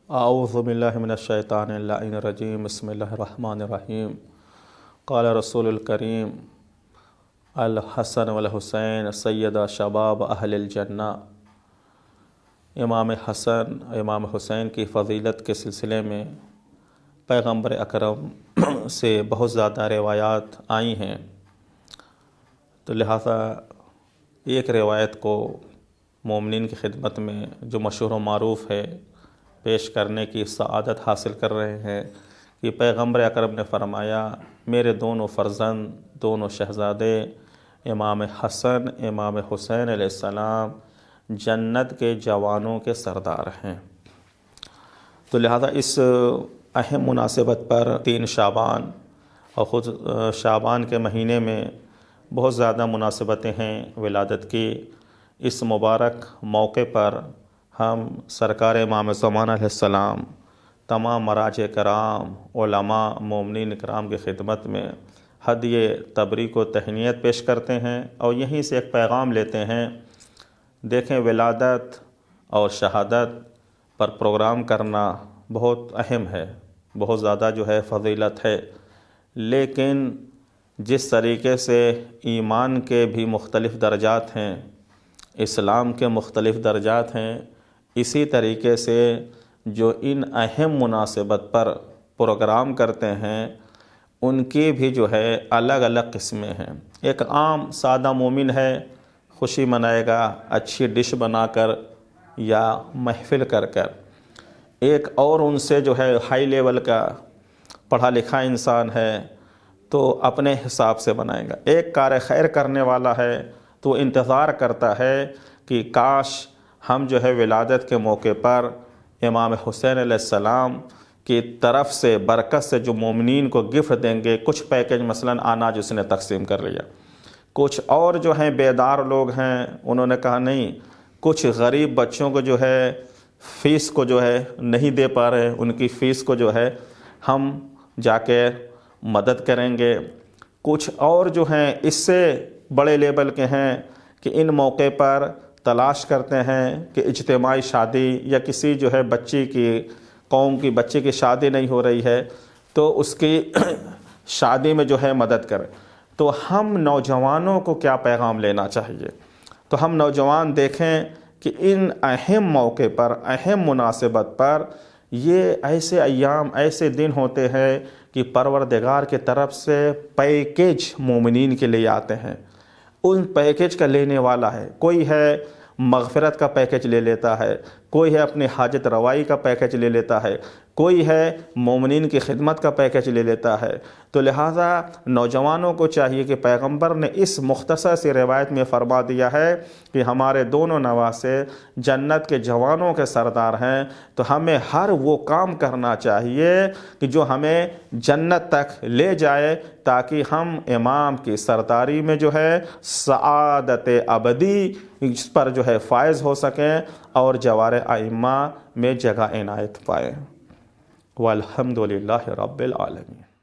اعوذ باللہ من الشیطان اللعین الرجیم بسم اللہ الرحمن الرحیم قال رسول الکریم الحسن والحسین سیدہ شباب اہل الجنہ۔ امام حسن امام حسین کی فضیلت کے سلسلے میں پیغمبر اکرم سے بہت زیادہ روایات آئی ہیں، تو لہٰذا ایک روایت کو مومنین کی خدمت میں جو مشہور و معروف ہے پیش کرنے کی سعادت حاصل کر رہے ہیں کہ پیغمبر اکرم نے فرمایا، میرے دونوں فرزند دونوں شہزادے امام حسن امام حسین علیہ السلام جنت کے جوانوں کے سردار ہیں۔ تو لہذا اس اہم مناسبت پر 3 شعبان اور خود شعبان کے مہینے میں بہت زیادہ مناسبتیں ہیں ولادت کی، اس مبارک موقع پر ہم سرکار امام زمان علیہ السلام تمام مراجع کرام علماء مومنین کرام کی خدمت میں ہدیہ تبریک و تہنیت پیش کرتے ہیں اور یہیں سے ایک پیغام لیتے ہیں۔ دیکھیں، ولادت اور شہادت پر پروگرام کرنا بہت اہم ہے، بہت زیادہ فضیلت ہے، لیکن جس طریقے سے ایمان کے بھی مختلف درجات ہیں، اسلام کے مختلف درجات ہیں، اسی طریقے سے جو ان اہم مناسبت پر پروگرام کرتے ہیں ان کی بھی الگ الگ قسمیں ہیں۔ ایک عام سادہ مومن ہے، خوشی منائے گا اچھی ڈش بنا کر یا محفل کر کر، ایک اور ان سے ہائی لیول کا پڑھا لکھا انسان ہے تو اپنے حساب سے بنائے گا۔ ایک کار خیر کرنے والا ہے تو انتظار کرتا ہے کہ کاش ہم ولادت کے موقع پر امام حسین علیہ السلام کی طرف سے برکت سے جو مومنین کو گفٹ دیں گے، کچھ پیکج مثلاً اناج اس نے تقسیم کر لیا، کچھ اور بیدار لوگ ہیں انہوں نے کہا نہیں، کچھ غریب بچوں کو فیس کو نہیں دے پا رہے، ان کی فیس کو ہم جا کے مدد کریں گے، کچھ اور اس سے بڑے لیول کے ہیں کہ ان موقع پر تلاش کرتے ہیں کہ اجتماعی شادی یا کسی بچی کی قوم کی بچی کی شادی نہیں ہو رہی ہے تو اس کی شادی میں مدد کریں۔ تو ہم نوجوانوں کو کیا پیغام لینا چاہیے؟ تو ہم نوجوان دیکھیں کہ ان اہم موقع پر اہم مناسبت پر یہ ایسے ایام ایسے دن ہوتے ہیں کہ پروردگار کی طرف سے پیکیج مومنین کے لیے آتے ہیں۔ ان پیکیج کا لینے والا ہے، کوئی ہے مغفرت کا پیکیج لے لیتا ہے، کوئی ہے اپنی حاجت روائی کا پیکیج لے لیتا ہے، کوئی ہے مومنین کی خدمت کا پیکیج لے لیتا ہے۔ تو لہٰذا نوجوانوں کو چاہیے کہ پیغمبر نے اس مختصر سی روایت میں فرما دیا ہے کہ ہمارے دونوں نواسے جنت کے جوانوں کے سردار ہیں، تو ہمیں ہر وہ کام کرنا چاہیے کہ جو ہمیں جنت تک لے جائے، تاکہ ہم امام کی سرداری میں سعادت ابدی اس پر فائز ہو سکیں اور جوار ائمہ میں جگہ عنایت پائیں۔ والحمدللہ رب العالمین۔